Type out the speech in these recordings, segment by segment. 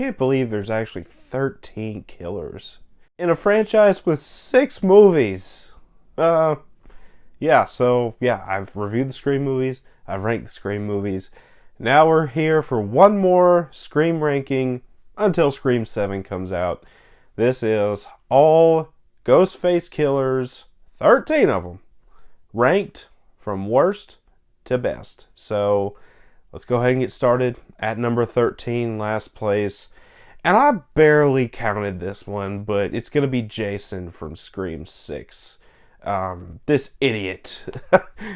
can't believe there's actually 13 killers in a franchise with 6 movies. Yeah, I've reviewed the Scream movies, I've ranked the Scream movies. Now we're here for one more Scream ranking until Scream 7 comes out. This is all Ghostface killers, 13 of them, ranked from worst to best. So let's go ahead and get started at number 13, last place. And I barely counted this one, but it's going to be Jason from Scream 6. This idiot.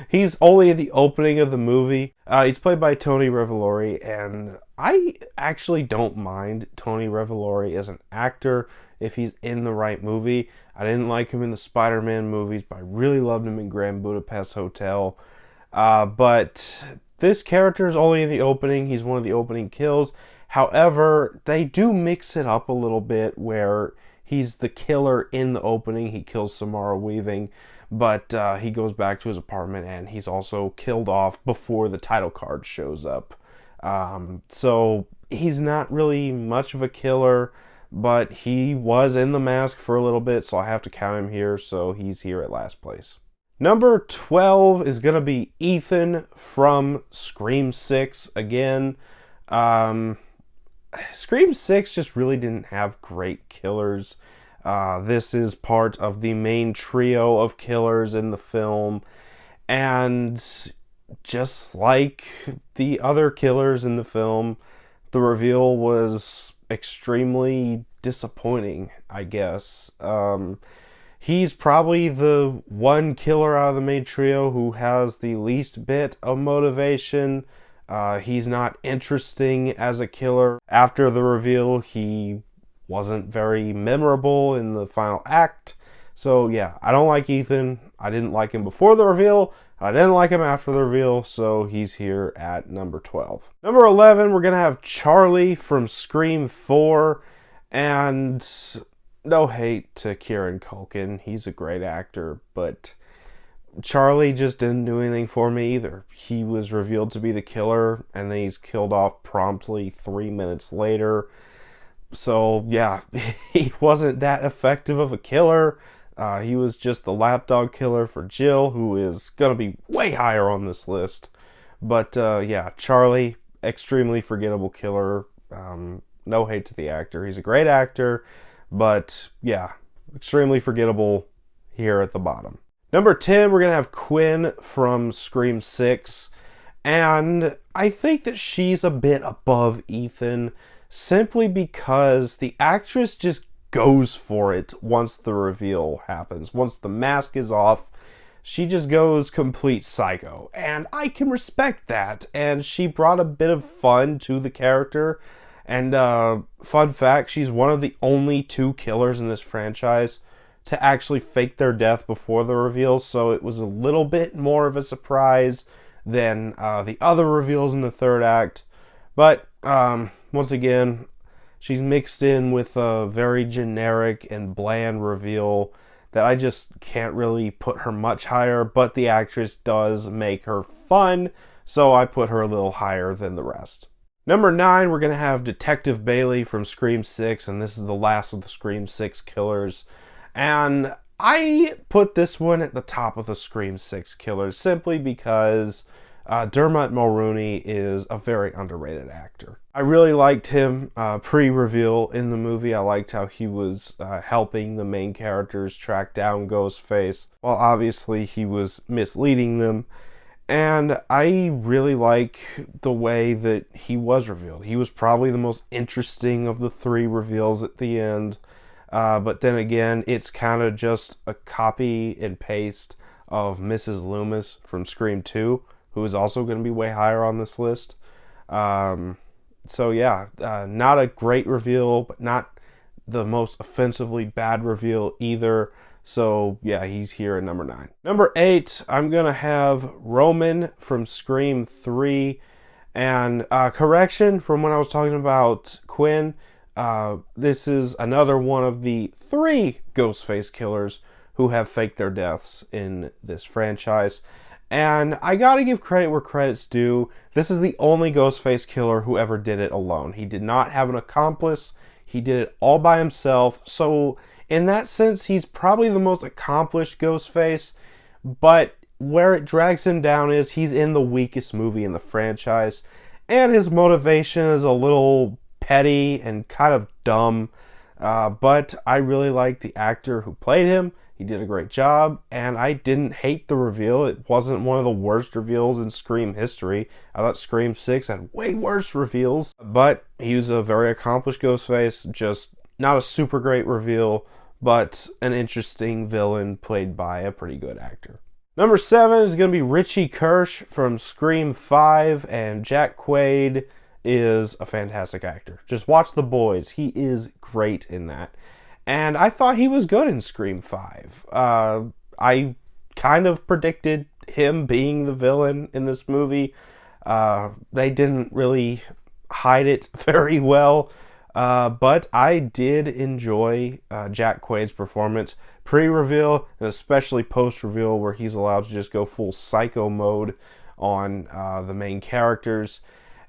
He's only in the opening of the movie. He's played by Tony Revolori, and I actually don't mind Tony Revolori as an actor if he's in the right movie. I didn't like him in the Spider-Man movies, but I really loved him in Grand Budapest Hotel. But this character is only in the opening. He's one of the opening kills. However, they do mix it up a little bit where he's the killer in the opening. He kills Samara Weaving, but he goes back to his apartment and he's also killed off before the title card shows up. So he's not really much of a killer, but he was in the mask for a little bit, so I have to count him here, so he's here at last place. Number 12 is going to be Ethan from Scream 6 again. Scream 6 just really didn't have great killers. This is part of the main trio of killers in the film, and just like the other killers in the film, the reveal was extremely disappointing, I guess. He's probably the one killer out of the main trio who has the least bit of motivation. He's not interesting as a killer. After the reveal, he wasn't very memorable in the final act. So yeah, I don't like Ethan. I didn't like him before the reveal. I didn't like him after the reveal, so he's here at number 12. Number 11, we're going to have Charlie from Scream 4. And no hate to Kieran Culkin. He's a great actor, but Charlie just didn't do anything for me either. He was revealed to be the killer, and then he's killed off promptly 3 minutes later. So, yeah, he wasn't that effective of a killer. He was just the lapdog killer for Jill, who is going to be way higher on this list. But, yeah, Charlie, extremely forgettable killer. No hate to the actor. He's a great actor, but, yeah, extremely forgettable here at the bottom. Number 10, we're going to have Quinn from Scream 6. And I think that she's a bit above Ethan simply because the actress just goes for it once the reveal happens. Once the mask is off, she just goes complete psycho. And I can respect that. And she brought a bit of fun to the character. And fun fact, she's one of the only 2 killers in this franchise to actually fake their death before the reveal, so it was a little bit more of a surprise than the other reveals in the third act. But once again, she's mixed in with a very generic and bland reveal that I just can't really put her much higher, but the actress does make her fun, so I put her a little higher than the rest. Number 9, we're going to have Detective Bailey from Scream 6, and this is the last of the Scream 6 killers. And I put this one at the top of the Scream 6 killers simply because Dermot Mulroney is a very underrated actor. I really liked him pre-reveal in the movie. I liked how he was helping the main characters track down Ghostface, while obviously he was misleading them. And I really like the way that he was revealed. He was probably the most interesting of the 3 reveals at the end. But then again, it's kind of just a copy and paste of Mrs. Loomis from Scream 2, who is also going to be way higher on this list. So yeah, not a great reveal, but not the most offensively bad reveal either. So yeah, he's here at number 9. Number 8, I'm going to have Roman from Scream 3. And correction from when I was talking about Quinn, this is another one of the 3 Ghostface killers who have faked their deaths in this franchise. And I gotta give credit where credit's due. This is the only Ghostface killer who ever did it alone. He did not have an accomplice. He did it all by himself. So in that sense, he's probably the most accomplished Ghostface. But where it drags him down is he's in the weakest movie in the franchise. And his motivation is a little petty and kind of dumb. But I really like the actor who played him. He did a great job, and I didn't hate the reveal. It wasn't one of the worst reveals in Scream history. I thought Scream 6 had way worse reveals, but he was a very accomplished Ghostface. Just not a super great reveal, but an interesting villain played by a pretty good actor. Number 7 is going to be Richie Kirsch from Scream 5, and Jack Quaid is a fantastic actor. Just watch The Boys. He is great in that. And I thought he was good in Scream 5. I kind of predicted him being the villain in this movie. They didn't really hide it very well. But I did enjoy Jack Quaid's performance pre-reveal and especially post-reveal, where he's allowed to just go full psycho mode on the main characters.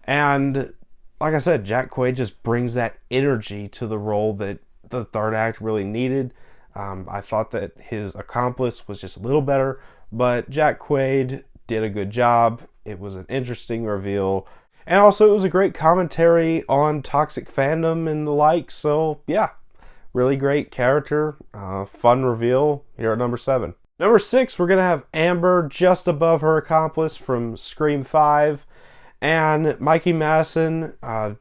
And like I said, Jack Quaid just brings that energy to the role that the third act really needed. I thought that his accomplice was just a little better, but Jack Quaid did a good job. It was an interesting reveal, and also it was a great commentary on toxic fandom and the like. So yeah, really great character, fun reveal here at number 7. Number 6, we're gonna have Amber just above her accomplice from Scream 5. And Mikey Madison,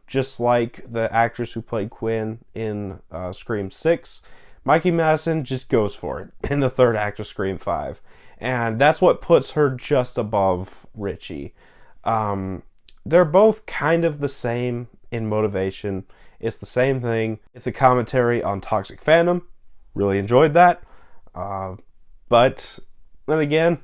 just like the actress who played Quinn in Scream 6, Mikey Madison just goes for it in the third act of Scream 5. And that's what puts her just above Richie. They're both kind of the same in motivation. It's the same thing. It's a commentary on toxic fandom. Really enjoyed that. But then again,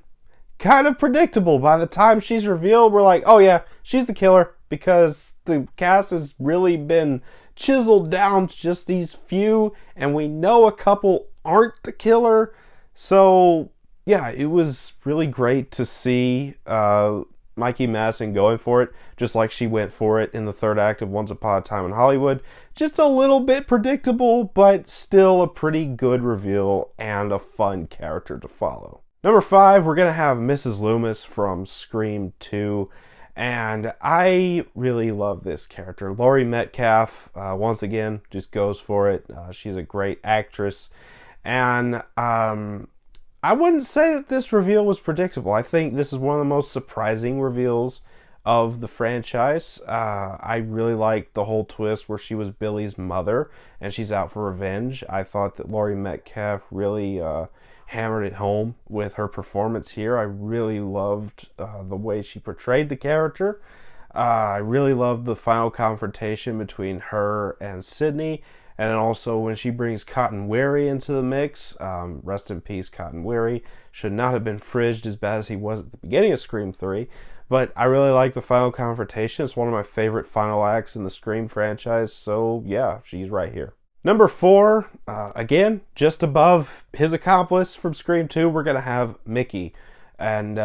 kind of predictable. By the time she's revealed, we're like, oh yeah, she's the killer, because the cast has really been chiseled down to just these few, and we know a couple aren't the killer. So yeah, it was really great to see Mikey Madison going for it, just like she went for it in the third act of Once Upon a Time in Hollywood. Just a little bit predictable, but still a pretty good reveal and a fun character to follow. Number 5, we're going to have Mrs. Loomis from Scream 2, and I really love this character. Laurie Metcalf, once again, just goes for it. She's a great actress, and I wouldn't say that this reveal was predictable. I think this is one of the most surprising reveals of the franchise. I really liked the whole twist where she was Billy's mother, and she's out for revenge. I thought that Laurie Metcalf really hammered it home with her performance here. I really loved the way she portrayed the character. I really loved the final confrontation between her and Sydney, and then also when she brings Cotton Weary into the mix. Rest in peace, Cotton Weary. Should not have been fridged as bad as he was at the beginning of Scream 3, but I really like the final confrontation. It's one of my favorite final acts in the Scream franchise, so yeah, she's right here. Number 4, again, just above his accomplice from Scream 2, we're going to have Mickey. And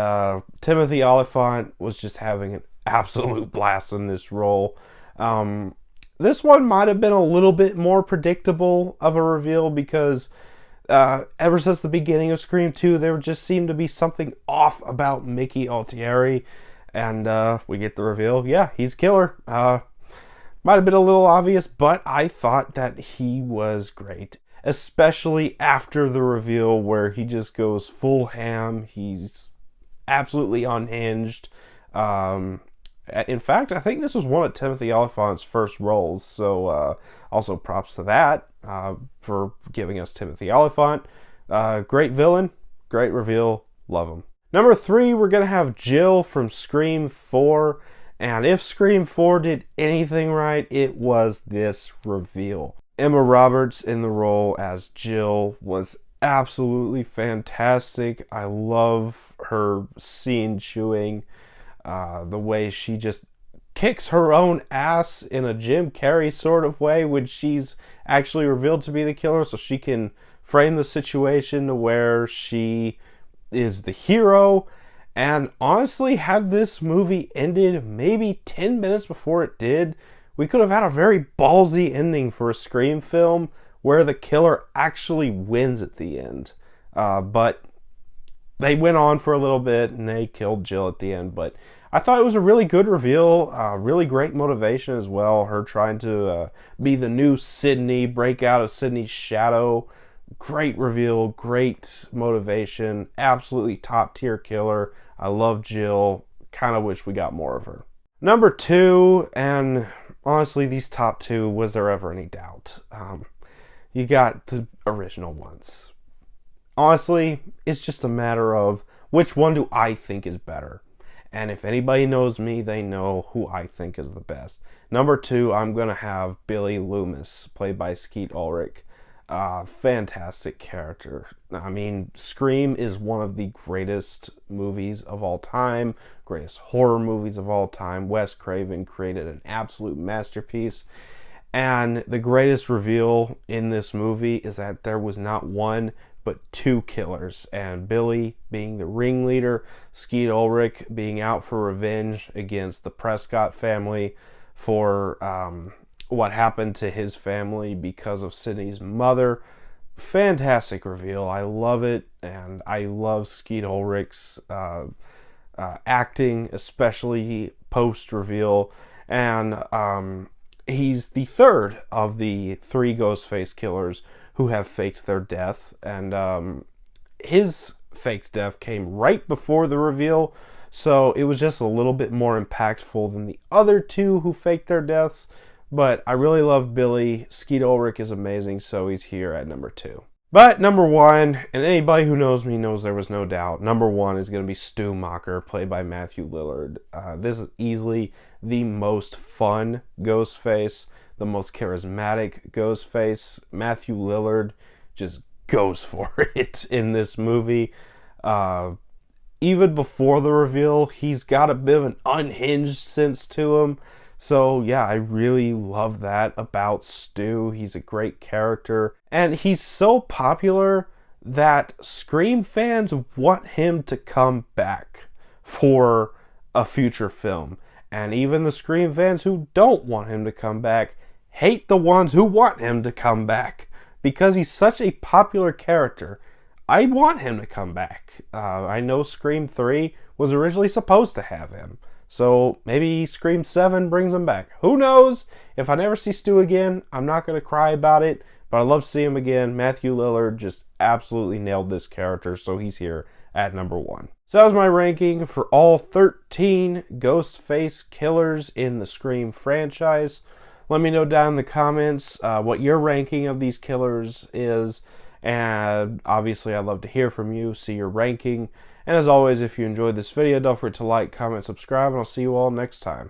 Timothy Olyphant was just having an absolute blast in this role. This one might have been a little bit more predictable of a reveal, because ever since the beginning of Scream 2, there just seemed to be something off about Mickey Altieri. And we get the reveal. Yeah, he's killer. Might have been a little obvious, but I thought that he was great. Especially after the reveal where he just goes full ham. He's absolutely unhinged. In fact, I think this was one of Timothy Olyphant's first roles. So also props to that for giving us Timothy Olyphant. Great villain, great reveal, love him. Number 3, we're going to have Jill from Scream 4. And if Scream 4 did anything right, it was this reveal. Emma Roberts in the role as Jill was absolutely fantastic. I love her scene chewing, the way she just kicks her own ass in a Jim Carrey sort of way when she's actually revealed to be the killer, so she can frame the situation to where she is the hero. And honestly, had this movie ended maybe 10 minutes before it did, we could have had a very ballsy ending for a Scream film where the killer actually wins at the end. But they went on for a little bit and they killed Jill at the end. But I thought it was a really good reveal, really great motivation as well. Her trying to be the new Sydney, break out of Sydney's shadow. Great reveal, great motivation, absolutely top tier killer. I love Jill. Kind of wish we got more of her. Number two, and honestly, these top two, was there ever any doubt? You got the original ones. Honestly, it's just a matter of which one do I think is better. And if anybody knows me, they know who I think is the best. Number two, I'm going to have Billy Loomis, played by Skeet Ulrich. Fantastic character. I mean, Scream is one of the greatest movies of all time, greatest horror movies of all time. Wes Craven created an absolute masterpiece. And the greatest reveal in this movie is that there was not one, but two killers. And Billy being the ringleader, Skeet Ulrich being out for revenge against the Prescott family for what happened to his family because of Sydney's mother. Fantastic reveal. I love it, and I love Skeet Ulrich's acting, especially post-reveal. And he's the third of the three Ghostface killers who have faked their death. And his faked death came right before the reveal, so it was just a little bit more impactful than the other two who faked their deaths. But I really love Billy. Skeet Ulrich is amazing, so he's here at number two. But number one, and anybody who knows me knows there was no doubt, number one is going to be Stu Macher, played by Matthew Lillard. This is easily the most fun Ghostface, the most charismatic Ghostface. Matthew Lillard just goes for it in this movie. Even before the reveal, he's got a bit of an unhinged sense to him. So yeah, I really love that about Stu. He's a great character. And he's so popular that Scream fans want him to come back for a future film. And even the Scream fans who don't want him to come back hate the ones who want him to come back. Because he's such a popular character. I want him to come back. I know Scream 3 was originally supposed to have him. So maybe Scream 7 brings him back. Who knows? If I never see Stu again, I'm not going to cry about it. But I love to see him again. Matthew Lillard just absolutely nailed this character. So he's here at number one. So that was my ranking for all 13 Ghostface killers in the Scream franchise. Let me know down in the comments what your ranking of these killers is. And obviously I'd love to hear from you, see your ranking. And as always, if you enjoyed this video, don't forget to like, comment, subscribe, and I'll see you all next time.